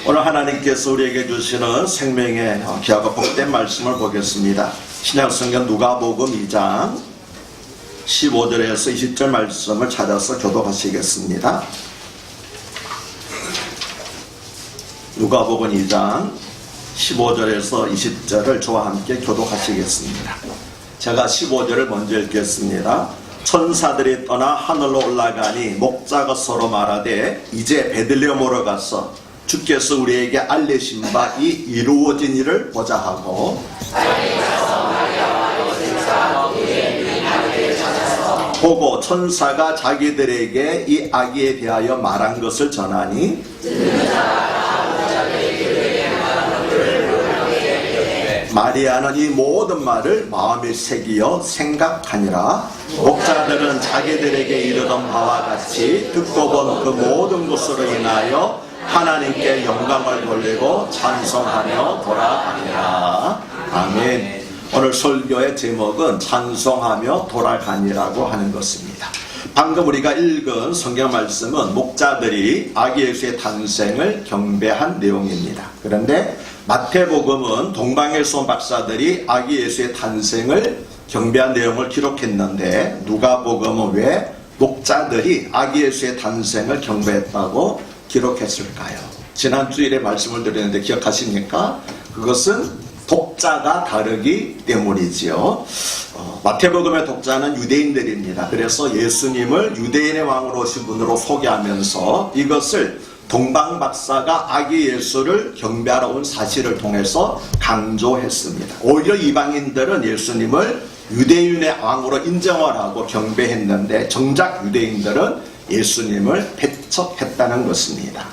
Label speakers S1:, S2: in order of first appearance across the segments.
S1: 오늘 하나님께서 우리에게 주시는 생명의 귀하고 복된 말씀을 보겠습니다. 신약성경 누가복음 2장 15절에서 20절 말씀을 찾아서 교독하시겠습니다. 누가복음 2장 15절에서 20절을 저와 함께 교독하시겠습니다. 제가 15절을 먼저 읽겠습니다. 천사들이 떠나 하늘로 올라가니 목자가 서로 말하되 이제 베들레헴으로 가서 주께서 우리에게 알리신 바 이 이루어진 일을 보자 하고, 보고 천사가 자기들에게 이 아기에 대하여 말한 것을 전하니, 마리아는 이 모든 말을 마음에 새기어 생각하니라. 목자들은 자기들에게 이르던 바와 같이 듣고 본 그 모든 것으로 인하여 하나님께 영광을 돌리고 찬송하며 돌아가니라. 아멘. 오늘 설교의 제목은 찬송하며 돌아가니라고 하는 것입니다. 방금 우리가 읽은 성경 말씀은 목자들이 아기 예수의 탄생을 경배한 내용입니다. 그런데 마태복음은 동방에서 온 박사들이 아기 예수의 탄생을 경배한 내용을 기록했는데, 누가복음은 왜 목자들이 아기 예수의 탄생을 경배했다고 기록했을까요? 지난 주일에 말씀을 드렸는데 기억하십니까? 그것은 독자가 다르기 때문이지요. 마태복음의 독자는 유대인들입니다. 그래서 예수님을 유대인의 왕으로 오신 분으로 소개하면서 이것을 동방 박사가 아기 예수를 경배하러 온 사실을 통해서 강조했습니다. 오히려 이방인들은 예수님을 유대인의 왕으로 인정을 하고 경배했는데, 정작 유대인들은 예수님을 배척했다는 것입니다.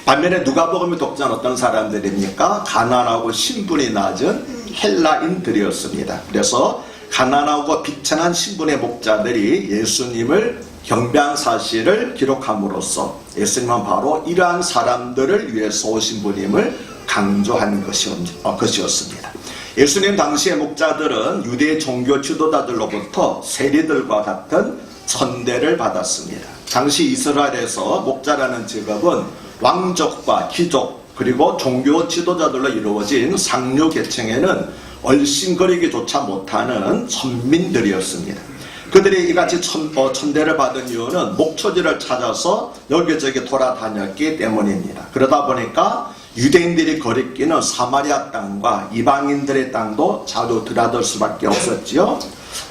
S1: 반면에 누가복음의 독자는 어떤 사람들입니까? 가난하고 신분이 낮은 헬라인들이었습니다. 그래서 가난하고 비천한 신분의 목자들이 예수님을 경배한 사실을 기록함으로써 예수님은 바로 이러한 사람들을 위해서 오신 분임을 강조한 것이었습니다. 예수님 당시의 목자들은 유대 종교 지도자들로부터 세리들과 같은 천대를 받았습니다. 당시 이스라엘에서 목자라는 직업은 왕족과 귀족 그리고 종교 지도자들로 이루어진 상류 계층에는 얼씬거리기조차 못하는 천민들이었습니다. 그들이 이같이 천대를 받은 이유는 목초지를 찾아서 여기저기 돌아다녔기 때문입니다. 그러다 보니까 유대인들이 거리끼는 사마리아 땅과 이방인들의 땅도 자주 드나들 수밖에 없었지요.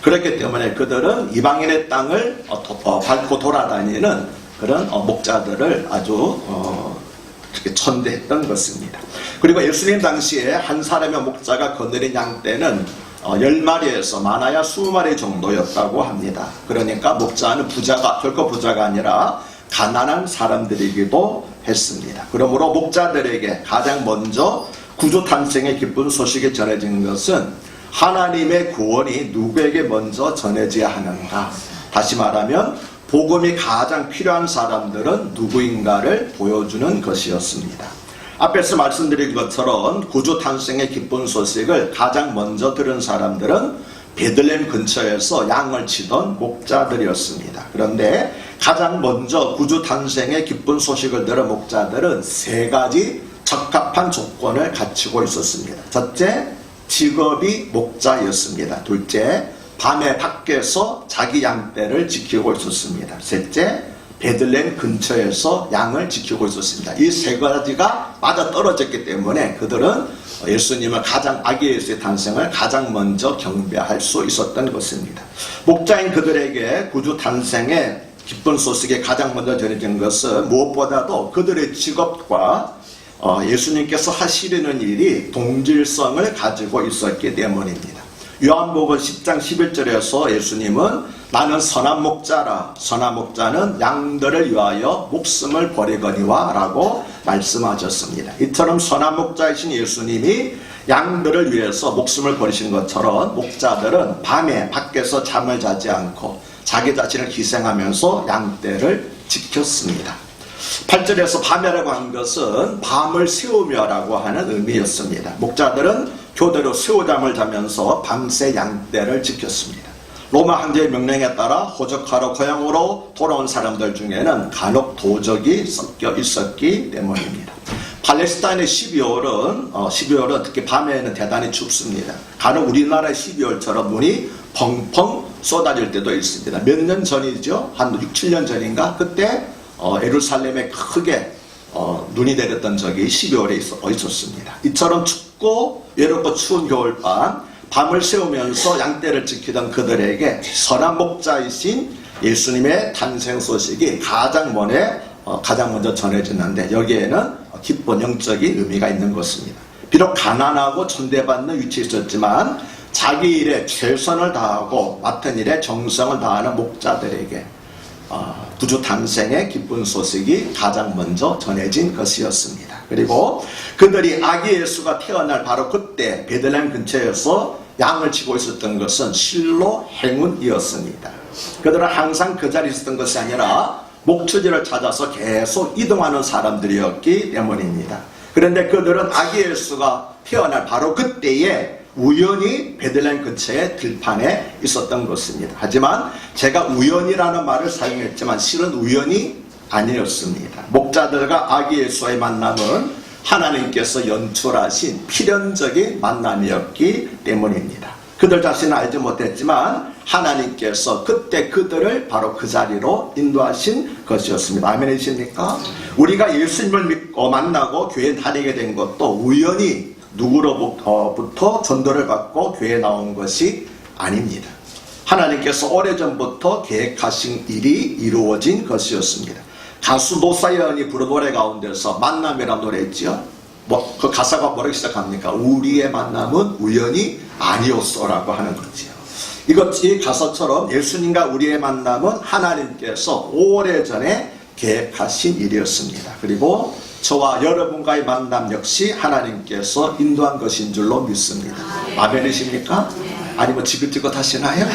S1: 그렇기 때문에 그들은 이방인의 땅을 밟고 돌아다니는 그런 목자들을 아주 천대했던 것입니다. 그리고 예수님 당시에 한 사람의 목자가 거느린 양떼는 10마리에서 많아야 20마리 정도였다고 합니다. 그러니까 목자는 결코 부자가 아니라 가난한 사람들이기도 했습니다. 그러므로 목자들에게 가장 먼저 구주 탄생의 기쁜 소식이 전해진 것은 하나님의 구원이 누구에게 먼저 전해져야 하는가, 다시 말하면 복음이 가장 필요한 사람들은 누구인가를 보여주는 것이었습니다. 앞에서 말씀드린 것처럼 구주 탄생의 기쁜 소식을 가장 먼저 들은 사람들은 베들레헴 근처에서 양을 치던 목자들이었습니다. 그런데 가장 먼저 구주 탄생의 기쁜 소식을 들은 목자들은 세 가지 적합한 조건을 갖추고 있었습니다. 첫째, 직업이 목자였습니다. 둘째, 밤에 밖에서 자기 양떼를 지키고 있었습니다. 셋째, 베들레헴 근처에서 양을 지키고 있었습니다. 이 세 가지가 맞아 떨어졌기 때문에 그들은 예수님을 아기 예수의 탄생을 가장 먼저 경배할 수 있었던 것입니다. 목자인 그들에게 구주 탄생의 기쁜 소식이 가장 먼저 전해진 것은 무엇보다도 그들의 직업과 예수님께서 하시려는 일이 동질성을 가지고 있었기 때문입니다. 요한복음 10장 11절에서 예수님은 나는 선한 목자라, 선한 목자는 양들을 위하여 목숨을 버리거니와 라고 말씀하셨습니다. 이처럼 선한 목자이신 예수님이 양들을 위해서 목숨을 버리신 것처럼 목자들은 밤에 밖에서 잠을 자지 않고 자기 자신을 희생하면서 양떼를 지켰습니다. 8절에서 밤이라고 한 것은 밤을 새우며라고 하는 의미였습니다. 목자들은 교대로 새우잠을 자면서 밤새 양떼를 지켰습니다. 로마 황제의 명령에 따라 호적하러 고향으로 돌아온 사람들 중에는 간혹 도적이 섞여 있었기 때문입니다. 팔레스타인의 12월은 특히 밤에는 대단히 춥습니다. 간혹 우리나라의 12월처럼 눈이 펑펑 쏟아질 때도 있습니다. 몇 년 전이죠? 한 6, 7년 전인가? 그때 예루살렘에 크게 눈이 내렸던 적이 12월에 있었습니다. 이처럼 춥고 외롭고 추운 겨울밤 밤을 새우면서 양떼를 지키던 그들에게 선한 목자이신 예수님의 탄생 소식이 가장 먼저 전해졌는데 여기에는 기쁜 영적인 의미가 있는 것입니다. 비록 가난하고 천대받는 위치에 있었지만 자기 일에 최선을 다하고 맡은 일에 정성을 다하는 목자들에게 구주 탄생의 기쁜 소식이 가장 먼저 전해진 것이었습니다. 그리고 그들이 아기 예수가 태어날 바로 그때 베들레헴 근처에서 양을 치고 있었던 것은 실로 행운이었습니다. 그들은 항상 그 자리에 있었던 것이 아니라 목초지를 찾아서 계속 이동하는 사람들이었기 때문입니다. 그런데 그들은 아기 예수가 태어날 바로 그때에 우연히 베들레헴 근처의 들판에 있었던 것입니다. 하지만 제가 우연이라는 말을 사용했지만 실은 우연이 아니었습니다. 목자들과 아기 예수의 만남은 하나님께서 연출하신 필연적인 만남이었기 때문입니다. 그들 자신은 알지 못했지만 하나님께서 그때 그들을 바로 그 자리로 인도하신 것이었습니다. 아멘이십니까? 우리가 예수님을 믿고 만나고 교회에 다니게 된 것도 우연히 누구로부터 전도를 받고 교회에 나온 것이 아닙니다. 하나님께서 오래전부터 계획하신 일이 이루어진 것이었습니다. 가수 노사연이 부른 노래 가운데서 만남이라는 노래 있죠. 그 가사가 뭐라고 시작합니까? 우리의 만남은 우연이 아니었어라고 하는 거지요. 이 가사처럼 예수님과 우리의 만남은 하나님께서 오래전에 계획하신 일이었습니다. 그리고 저와 여러분과의 만남 역시 하나님께서 인도한 것인 줄로 믿습니다. 아멘이십니까? 아니면 지긋지긋 하시나요?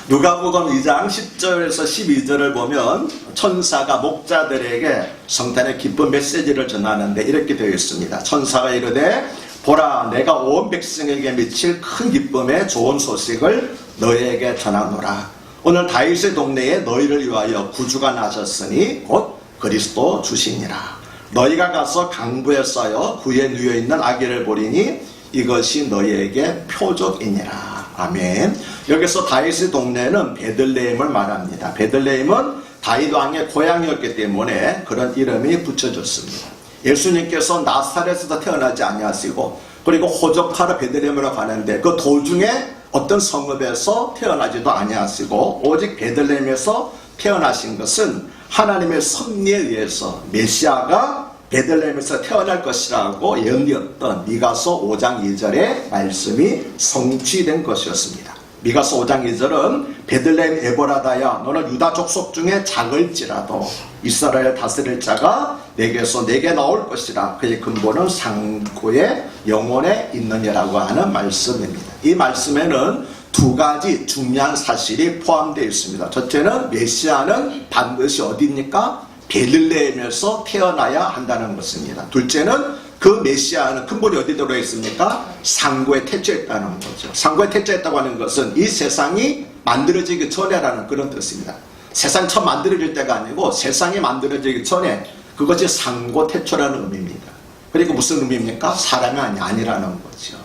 S1: 누가복음 2장 10절에서 12절을 보면 천사가 목자들에게 성탄의 기쁜 메시지를 전하는데 이렇게 되어 있습니다. 천사가 이르되 보라 내가 온 백성에게 미칠 큰 기쁨의 좋은 소식을 너희에게 전하노라. 오늘 다윗의 동네에 너희를 위하여 구주가 나셨으니 곧 그리스도 주시니라. 너희가 가서 강부에 쌓여 구에 누워있는 아기를 보리니 이것이 너희에게 표적이니라. 아멘. 여기서 다윗의 동네는 베들레헴을 말합니다. 베들레헴은 다윗 왕의 고향이었기 때문에 그런 이름이 붙여졌습니다. 예수님께서 나사렛에서 태어나지 아니하시고 그리고 호적하러 베들레헴으로 가는데 그 도중에 어떤 성읍에서 태어나지도 아니하시고 오직 베들레헴에서 태어나신 것은 하나님의 섭리에 의해서 메시아가 베들레헴에서 태어날 것이라고 예언되었던 미가서 5장 2절의 말씀이 성취된 것이었습니다. 미가서 5장 2절은 베들레헴 에보라다야 너는 유다 족속 중에 작을지라도 이스라엘 다스릴 자가 내게서 내게 나올 것이라. 그의 근본은 상고의 영혼에 있느니라고 하는 말씀입니다. 이 말씀에는 두 가지 중요한 사실이 포함되어 있습니다. 첫째는 메시아는 반드시 어디입니까? 베들레헴에서 태어나야 한다는 것입니다. 둘째는 그 메시아는 근본이 어디 들어 있습니까? 상고에 태초했다는 거죠. 상고에 태초했다고 하는 것은 이 세상이 만들어지기 전에라는 그런 뜻입니다. 세상 처음 만들어질 때가 아니고 세상이 만들어지기 전에 그것이 상고 태초라는 의미입니다. 그리고 무슨 의미입니까? 사람이 아니라는 거죠.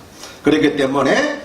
S1: 그렇기 때문에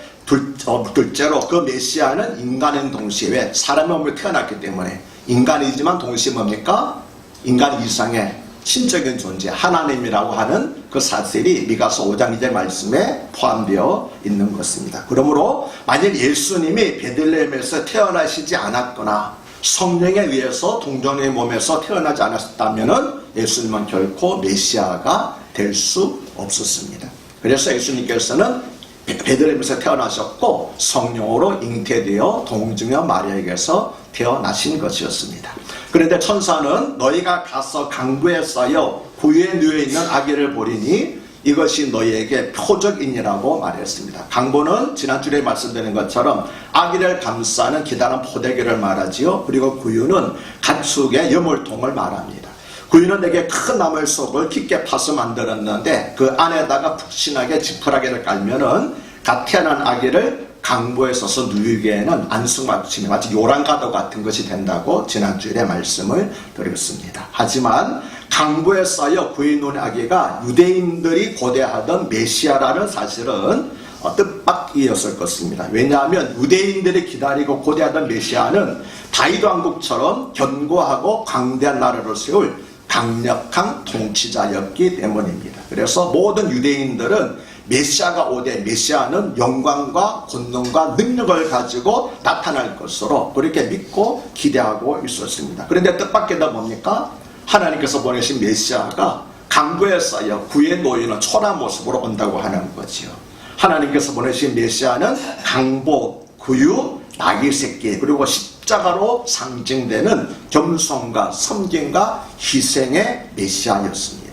S1: 둘째로 그 메시아는 인간인 동시에 왜? 사람의 몸에 태어났기 때문에 인간이지만 동시에 뭡니까? 인간 이상의 신적인 존재 하나님이라고 하는 그 사실이 미가서 5장 2절 말씀에 포함되어 있는 것입니다. 그러므로 만일 예수님이 베들레헴에서 태어나시지 않았거나 성령에 의해서 동정의 몸에서 태어나지 않았다면 예수님은 결코 메시아가 될 수 없었습니다. 그래서 예수님께서는 베들레헴에서 태어나셨고 성령으로 잉태되어 동정녀 마리아에게서 태어나신 것이었습니다. 그런데 천사는 너희가 가서 강부에 쌓여 구유에 누워있는 아기를 보리니 이것이 너희에게 표적이니라고 말했습니다. 강부는 지난주에 말씀드린 것처럼 아기를 감싸는 기다란 포대기를 말하지요. 그리고 구유는 가축의 여물통을 말합니다. 구유는 되게 큰 나물 속을 깊게 파서 만들었는데 그 안에다가 푹신하게 지푸라기를 깔면은 갓 태어난 아기를 강보에 서서 누이기에는 안승맞춤이 마치 요란가도 같은 것이 된다고 지난주에 말씀을 드렸습니다. 하지만 강보에 쌓여 구해놓은 아기가 유대인들이 고대하던 메시아라는 사실은 뜻밖이었을 것입니다. 왜냐하면 유대인들이 기다리고 고대하던 메시아는 다윗 왕국처럼 견고하고 강대한 나라를 세울 강력한 통치자였기 때문입니다. 그래서 모든 유대인들은 메시아가 오되 메시아는 영광과 권능과 능력을 가지고 나타날 것으로 그렇게 믿고 기대하고 있었습니다. 그런데 뜻밖에도 뭡니까? 하나님께서 보내신 메시아가 강보에 쌓여 구에 놓이는 초라한 모습으로 온다고 하는 거지요. 하나님께서 보내신 메시아는 강보, 구유, 나귀 새끼 그리고 십자가로 상징되는 겸손과 섬김과 희생의 메시아였습니다.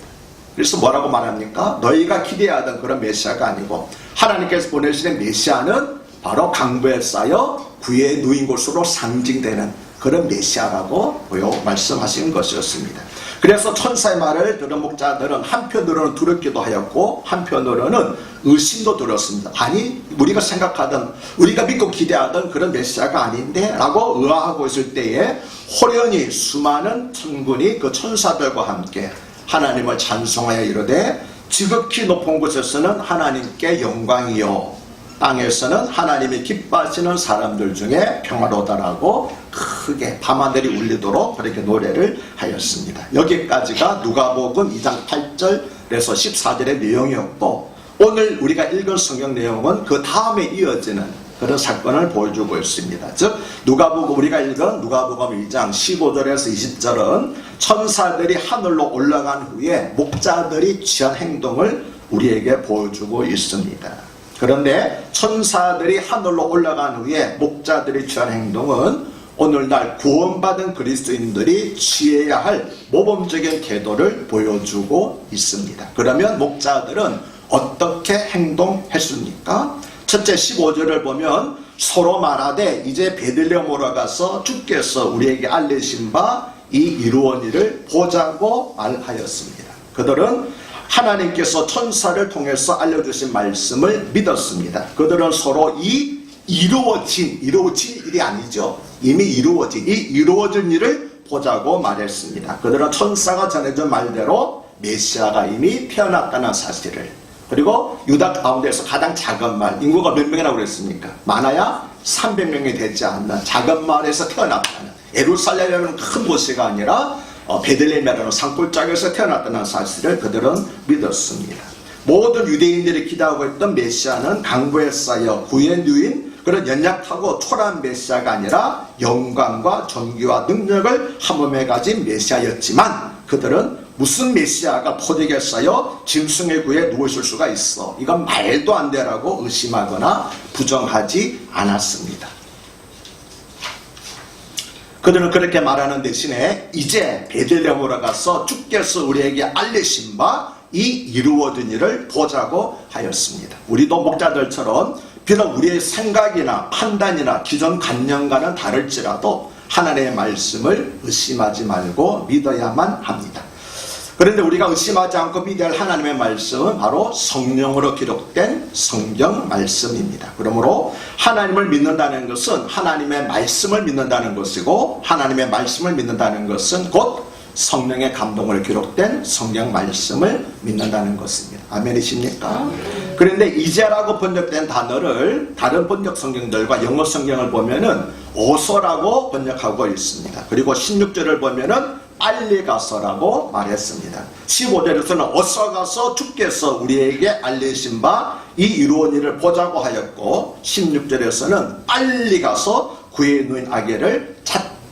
S1: 그래서 뭐라고 말합니까? 너희가 기대하던 그런 메시아가 아니고 하나님께서 보내시는 메시아는 바로 강보에 쌓여 구에 누인 곳으로 상징되는 그런 메시아라고 말씀하신 것이었습니다. 그래서 천사의 말을 들은 목자들은 한편으로는 두렵기도 하였고 한편으로는 의심도 들었습니다. 아니 우리가 생각하던 우리가 믿고 기대하던 그런 메시아가 아닌데 라고 의아하고 있을 때에 호련히 수많은 천군이 그 천사들과 함께 하나님을 찬송하여 이르되 지극히 높은 곳에서는 하나님께 영광이요 땅에서는 하나님이 기뻐하시는 사람들 중에 평화로다라고 크게 밤하늘이 울리도록 그렇게 노래를 하였습니다. 여기까지가 누가복음 2장 8절에서 14절의 내용이었고 오늘 우리가 읽은 성경 내용은 그 다음에 이어지는 그런 사건을 보여주고 있습니다. 즉 우리가 읽은 누가복음 2장 15절에서 20절은 천사들이 하늘로 올라간 후에 목자들이 취한 행동을 우리에게 보여주고 있습니다. 그런데 천사들이 하늘로 올라간 후에 목자들이 취한 행동은 오늘날 구원받은 그리스도인들이 취해야 할 모범적인 태도를 보여주고 있습니다. 그러면 목자들은 어떻게 행동했습니까? 첫째 15절을 보면 서로 말하되 이제 베들레헴으로 가서 주께서 우리에게 알리신 바 이 이루온 일을 보자고 말하였습니다. 그들은 하나님께서 천사를 통해서 알려주신 말씀을 믿었습니다. 그들은 서로 이 이루어진 일이 아니죠. 이미 이루어진 이 이루어진 일을 보자고 말했습니다. 그들은 천사가 전해준 말대로 메시아가 이미 태어났다는 사실을 그리고 유다 가운데서 가장 작은 마을 인구가 몇 명이라고 그랬습니까? 많아야 300명이 되지 않는 작은 마을에서 태어났다는 예루살렘이라는 큰 도시가 아니라 베들레헴이라는 산골짜기에서 태어났다는 사실을 그들은 믿었습니다. 모든 유대인들이 기대하고 있던 메시아는 강보에 쌓여 구에 누인 그런 연약하고 초라한 메시아가 아니라 영광과 존귀와 능력을 한몸에 가진 메시아였지만 그들은 무슨 메시아가 포대기에 쌓여 짐승의 구에 누워있을 수가 있어 이건 말도 안 되라고 의심하거나 부정하지 않았습니다. 그들은 그렇게 말하는 대신에 이제 베들레헴으로 가서 주께서 우리에게 알리신 바 이 이루어진 일을 보자고 하였습니다. 우리도 목자들처럼 비록 우리의 생각이나 판단이나 기존 관념과는 다를지라도 하나님의 말씀을 의심하지 말고 믿어야만 합니다. 그런데 우리가 의심하지 않고 믿어야 할 하나님의 말씀은 바로 성령으로 기록된 성경 말씀입니다. 그러므로 하나님을 믿는다는 것은 하나님의 말씀을 믿는다는 것이고 하나님의 말씀을 믿는다는 것은 곧 성령의 감동을 기록된 성경 말씀을 믿는다는 것입니다. 아멘이십니까? 그런데 이제라고 번역된 단어를 다른 번역 성경들과 영어 성경을 보면은 어서라고 번역하고 있습니다. 그리고 16절을 보면은 빨리 가서라고 말했습니다. 15절에서는 어서 가서 주께서 우리에게 알리신 바 이 이루온 일을 보자고 하였고 16절에서는 빨리 가서 구에 누인 아기를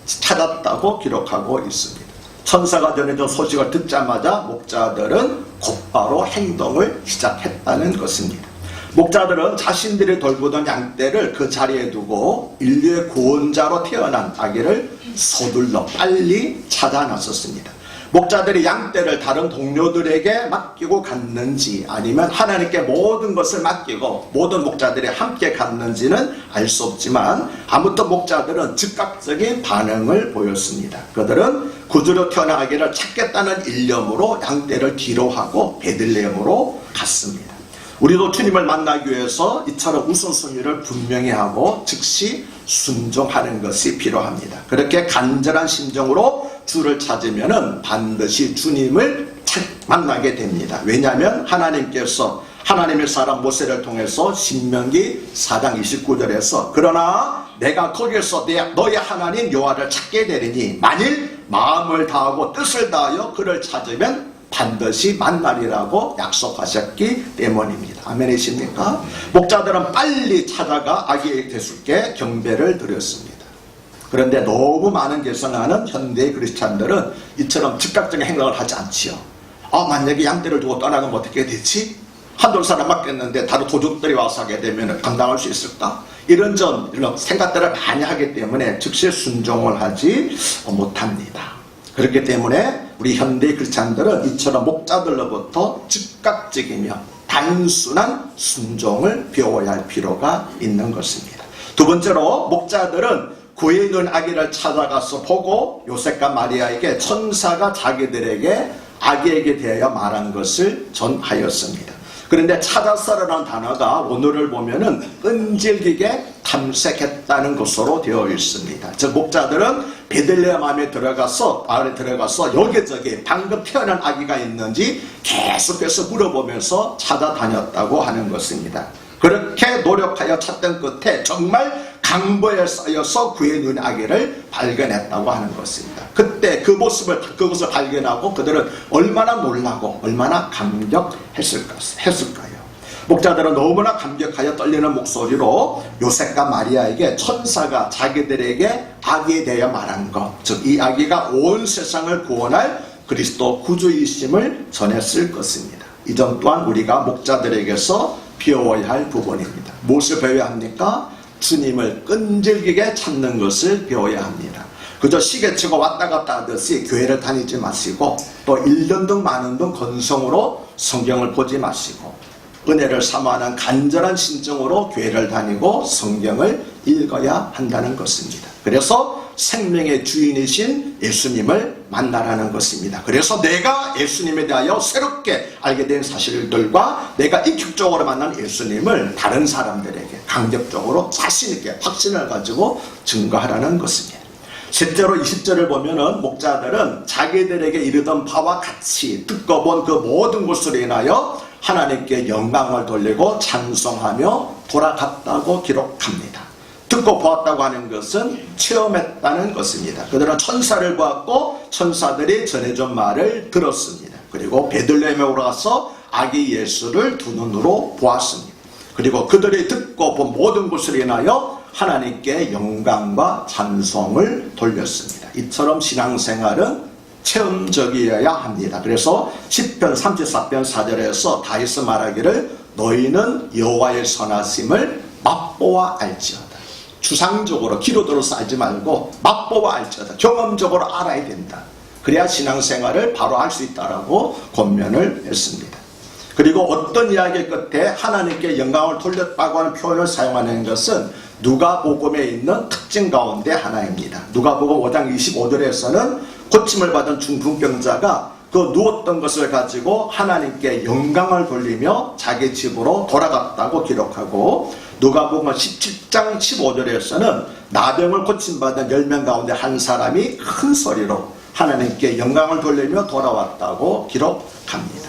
S1: 찾았다고 기록하고 있습니다. 천사가 전해준 소식을 듣자마자 목자들은 곧바로 행동을 시작했다는 것입니다. 목자들은 자신들이 돌보던 양떼를 그 자리에 두고 인류의 구원자로 태어난 아기를 서둘러 빨리 찾아 나섰습니다. 목자들이 양떼를 다른 동료들에게 맡기고 갔는지 아니면 하나님께 모든 것을 맡기고 모든 목자들이 함께 갔는지는 알 수 없지만 아무튼 목자들은 즉각적인 반응을 보였습니다. 그들은 구주로 태어난 아기를 찾겠다는 일념으로 양떼를 뒤로 하고 베들레헴으로 갔습니다. 우리도 주님을 만나기 위해서 이처럼 우선순위를 분명히 하고 즉시 순종하는 것이 필요합니다. 그렇게 간절한 심정으로 주를 찾으면은 반드시 주님을 만나게 됩니다. 왜냐하면 하나님께서 하나님의 사람 모세를 통해서 신명기 4장 29절에서 그러나 내가 거기에서 너의 하나님 여호와를 찾게 되리니 만일 마음을 다하고 뜻을 다하여 그를 찾으면 반드시 만나리라고 약속하셨기 때문입니다. 아멘이십니까? 목자들은 빨리 찾아가 아기 예수께 경배를 드렸습니다. 그런데 너무 많은 계산하는 현대의 크리스찬들은 이처럼 즉각적인 행동을 하지 않지요. 만약에 양떼를 두고 떠나가면 어떻게 되지? 한두 사람 맡겼는데 다른 도둑들이 와서 하게 되면 감당할 수 있을까? 이런 생각들을 많이 하기 때문에 즉시 순종을 하지 못합니다. 그렇기 때문에 우리 현대 크리스찬들은 이처럼 목자들로부터 즉각적이며 단순한 순종을 배워야 할 필요가 있는 것입니다. 두 번째로 목자들은 구에 있는 아기를 찾아가서 보고 요셉과 마리아에게 천사가 자기들에게 아기에게 대하여 말한 것을 전하였습니다. 그런데 찾았어라는 단어가 오늘을 보면은 끈질기게 탐색했다는 것으로 되어 있습니다. 즉 목자들은 베들레헴 안에 들어가서 여기저기 방금 태어난 아기가 있는지 계속해서 물어보면서 찾아다녔다고 하는 것입니다. 그렇게 노력하여 찾던 끝에 정말 강보에 쌓여서 구에 누운 아기를 발견했다고 하는 것입니다. 그때 그것을 발견하고 그들은 얼마나 놀라고 얼마나 감격했을까요? 목자들은 너무나 감격하여 떨리는 목소리로 요셉과 마리아에게 천사가 자기들에게 아기에 대하여 말한 것, 즉 이 아기가 온 세상을 구원할 그리스도 구주이심을 전했을 것입니다. 이 점 또한 우리가 목자들에게서 배워야 할 부분입니다. 무엇을 배워야 합니까? 주님을 끈질기게 찾는 것을 배워야 합니다. 그저 시계치고 왔다 갔다 하듯이 교회를 다니지 마시고 또 1년 등 많은 등 건성으로 성경을 보지 마시고 은혜를 사모하는 간절한 심정으로 교회를 다니고 성경을 읽어야 한다는 것입니다. 그래서 생명의 주인이신 예수님을 만나라는 것입니다. 그래서 내가 예수님에 대하여 새롭게 알게 된 사실들과 내가 인격적으로 만난 예수님을 다른 사람들에게 강력적으로 자신있게 확신을 가지고 증거하라는 것입니다. 실제로 20절을 보면은 목자들은 자기들에게 이르던 바와 같이 듣고 본 그 모든 것으로 인하여 하나님께 영광을 돌리고 찬송하며 돌아갔다고 기록합니다. 듣고 보았다고 하는 것은 체험했다는 것입니다. 그들은 천사를 보았고 천사들이 전해준 말을 들었습니다. 그리고 베들레헴에 올라가서 아기 예수를 두 눈으로 보았습니다. 그리고 그들이 듣고 본 모든 것을 인하여 하나님께 영광과 찬송을 돌렸습니다. 이처럼 신앙생활은 체험적이어야 합니다. 그래서 시편 34편 4절에서 다윗이 말하기를 너희는 여호와의 선하심을 맛보아 알지어다. 추상적으로 기로도로 쌓지 말고 맛보아 알지어다. 경험적으로 알아야 된다. 그래야 신앙생활을 바로 할 수 있다라고 권면을 했습니다. 그리고 어떤 이야기 끝에 하나님께 영광을 돌렸다고 하는 표현을 사용하는 것은 누가복음에 있는 특징 가운데 하나입니다. 누가복음 5장 25절에서는 고침을 받은 중풍병자가 그 누웠던 것을 가지고 하나님께 영광을 돌리며 자기 집으로 돌아갔다고 기록하고 누가복음 17장 15절에서는 나병을 고침받은 10명 가운데 한 사람이 큰 소리로 하나님께 영광을 돌리며 돌아왔다고 기록합니다.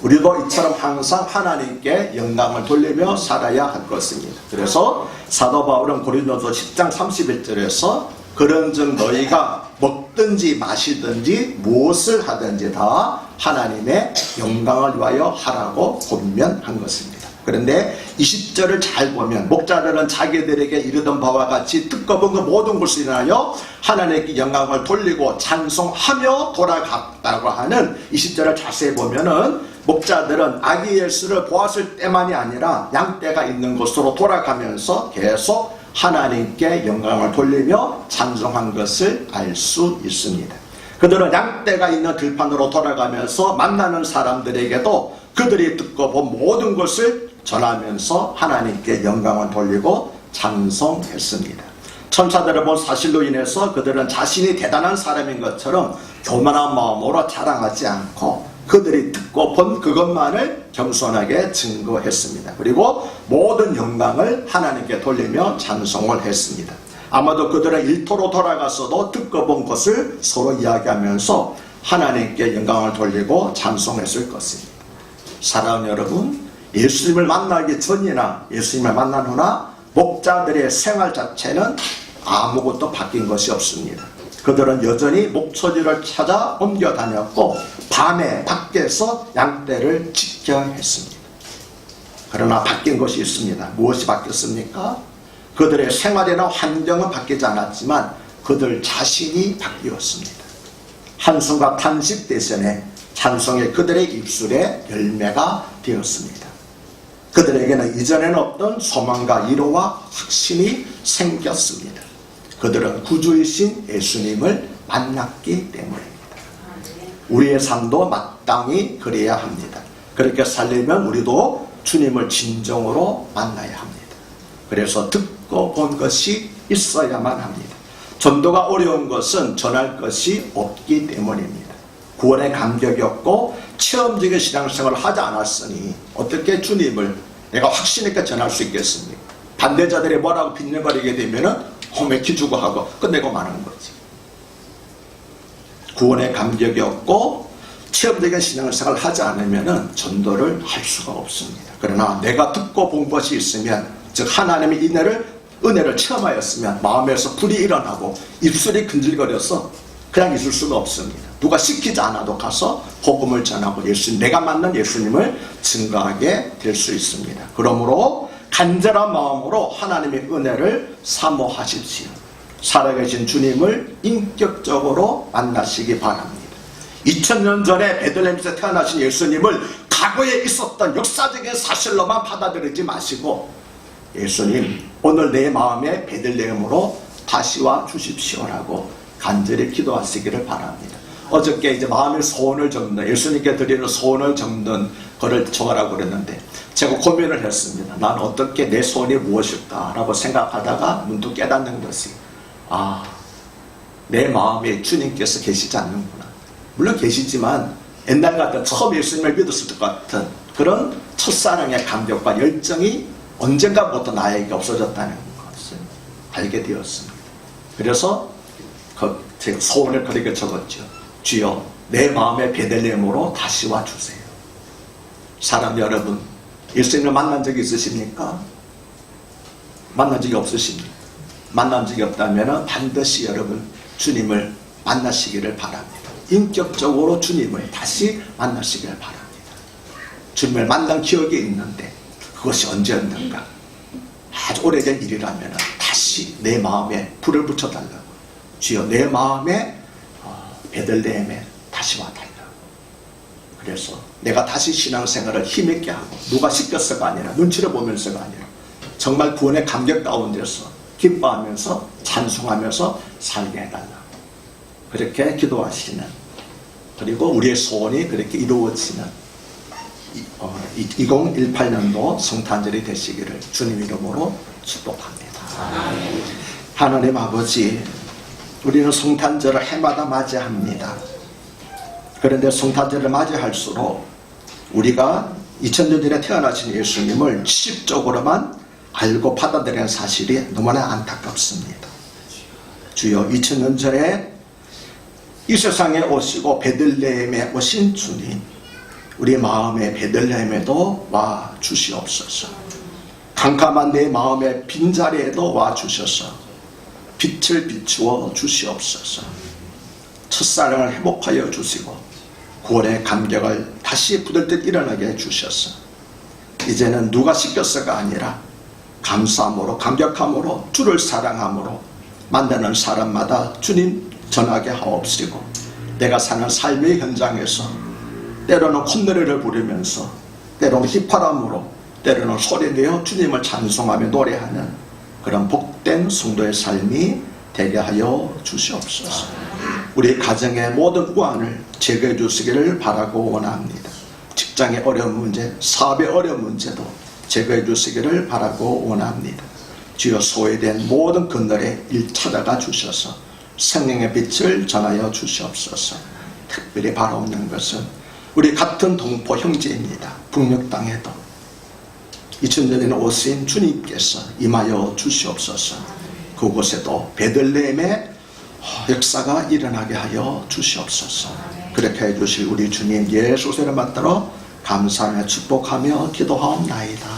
S1: 우리도 이처럼 항상 하나님께 영광을 돌리며 살아야 할 것입니다. 그래서 사도 바울은 고린도서 10장 31절에서 그런즉 너희가 먹든지 마시든지 무엇을 하든지 다 하나님의 영광을 위하여 하라고 권면한 것입니다. 그런데 20절을 잘 보면 목자들은 자기들에게 이르던 바와 같이 듣고 본 그 모든 것을 인하여 하나님께 영광을 돌리고 찬송하며 돌아갔다고 하는 20절을 자세히 보면은 목자들은 아기 예수를 보았을 때만이 아니라 양떼가 있는 곳으로 돌아가면서 계속 하나님께 영광을 돌리며 찬송한 것을 알 수 있습니다. 그들은 양떼가 있는 들판으로 돌아가면서 만나는 사람들에게도 그들이 듣고 본 모든 것을 전하면서 하나님께 영광을 돌리고 찬송했습니다. 천사들을 본 사실로 인해서 그들은 자신이 대단한 사람인 것처럼 교만한 마음으로 자랑하지 않고 그들이 듣고 본 그것만을 겸손하게 증거했습니다. 그리고 모든 영광을 하나님께 돌리며 찬송을 했습니다. 아마도 그들은 일터로 돌아가서도 듣고 본 것을 서로 이야기하면서 하나님께 영광을 돌리고 찬송했을 것입니다. 사랑하는 여러분, 예수님을 만나기 전이나 예수님을 만난 후나 목자들의 생활 자체는 아무것도 바뀐 것이 없습니다. 그들은 여전히 목초지를 찾아 옮겨 다녔고 밤에 밖에서 양떼를 지켜야 했습니다. 그러나 바뀐 것이 있습니다. 무엇이 바뀌었습니까? 그들의 생활이나 환경은 바뀌지 않았지만 그들 자신이 바뀌었습니다. 한숨과 탄식 대신에 찬송이 그들의 입술에 열매가 되었습니다. 그들에게는 이전에는 없던 소망과 위로와 확신이 생겼습니다. 그들은 구주이신 예수님을 만났기 때문입니다. 우리의 삶도 마땅히 그래야 합니다. 그렇게 살려면 우리도 주님을 진정으로 만나야 합니다. 그래서 듣고 본 것이 있어야만 합니다. 전도가 어려운 것은 전할 것이 없기 때문입니다. 구원의 감격이 없고 체험적인 신앙생활을 하지 않았으니 어떻게 주님을 내가 확신 있게 전할 수 있겠습니까? 반대자들이 뭐라고 빈정거리게 되면은 홈에 기주고 하고 끝내고 마는 거지. 구원의 감격이 없고 체험적인 신앙생활을 하지 않으면 전도를 할 수가 없습니다. 그러나 내가 듣고 본 것이 있으면, 즉 하나님의 은혜를 체험하였으면 마음에서 불이 일어나고 입술이 근질거려서 그냥 있을 수가 없습니다. 누가 시키지 않아도 가서 복음을 전하고 내가 만난 예수님을 증거하게 될 수 있습니다. 그러므로 간절한 마음으로 하나님의 은혜를 사모하십시오. 살아계신 주님을 인격적으로 만나시기 바랍니다. 2000년 전에 베들레헴에서 태어나신 예수님을 과거에 있었던 역사적인 사실로만 받아들이지 마시고, 예수님 오늘 내 마음에 베들레헴으로 다시 와 주십시오라고 간절히 기도하시기를 바랍니다. 어저께 이제 마음의 소원을 적는, 예수님께 드리는 소원을 적는 거를 적으라고 그랬는데 제가 고민을 했습니다. 난 어떻게 내 소원이 무엇일까라고 생각하다가 문득 깨닫는 것이, 내 마음에 주님께서 계시지 않는구나. 물론 계시지만 옛날 같은 처음 예수님을 믿었을 것 같은 그런 첫사랑의 감격과 열정이 언젠가부터 나에게 없어졌다는 것을 알게 되었습니다. 그래서 제가 소원을 그렇게 적었죠. 주여 내 마음의 베들레헴으로 다시 와주세요. 사람 여러분, 예수님을 만난 적이 있으십니까? 만난 적이 없으십니까? 만난 적이 없다면 반드시 여러분 주님을 만나시기를 바랍니다. 인격적으로 주님을 다시 만나시기를 바랍니다. 주님을 만난 기억이 있는데 그것이 언제였는가? 아주 오래된 일이라면 다시 내 마음에 불을 붙여달라고. 주여 내 마음에 베들레헴에 다시 와달라고. 그래서 내가 다시 신앙생활을 힘있게 하고, 누가 시켰어가 아니라 눈치를 보면서가 아니라 정말 구원의 감격 가운데서 기뻐하면서 찬송하면서 살게 해달라고 그렇게 기도하시는, 그리고 우리의 소원이 그렇게 이루어지는 2018년도 성탄절이 되시기를 주님 이름으로 축복합니다. 하나님 아버지, 우리는 성탄절을 해마다 맞이합니다. 그런데 성탄절을 맞이할수록 우리가 2000년 전에 태어나신 예수님을 지식적으로만 알고 받아들이는 사실이 너무나 안타깝습니다. 주여 2000년 전에 이 세상에 오시고 베들레헴에 오신 주님, 우리 마음의 베들레헴에도 와 주시옵소서. 캄캄한 내 마음의 빈자리에도 와 주셔서 빛을 비추어 주시옵소서. 첫사랑을 회복하여 주시고 구원의 감격을 다시 부들듯 일어나게 해주셔서 이제는 누가 시켰어가 아니라 감사함으로 감격함으로 주를 사랑함으로 만나는 사람마다 주님 전하게 하옵시고, 내가 사는 삶의 현장에서 때로는 콧노래를 부르면서 때로는 휘파람으로 때로는 소리내어 주님을 찬송하며 노래하는 그런 복된 성도의 삶이 되게 하여 주시옵소서. 우리 가정의 모든 우환을 제거해 주시기를 바라고 원합니다. 직장의 어려운 문제, 사업의 어려운 문제도 제거해 주시기를 바라고 원합니다. 주여 소외된 모든 그늘에 일 찾아가 주셔서 생명의 빛을 전하여 주시옵소서. 특별히 바라옵는 것은 우리 같은 동포 형제입니다. 북녘 땅에도 2000년에는 오신 주님께서 임하여 주시옵소서. 그곳에도 베들레헴의 역사가 일어나게 하여 주시옵소서. 그렇게 해주실 우리 주님 예수의 이름 받들어 감사하며 축복하며 기도하옵나이다.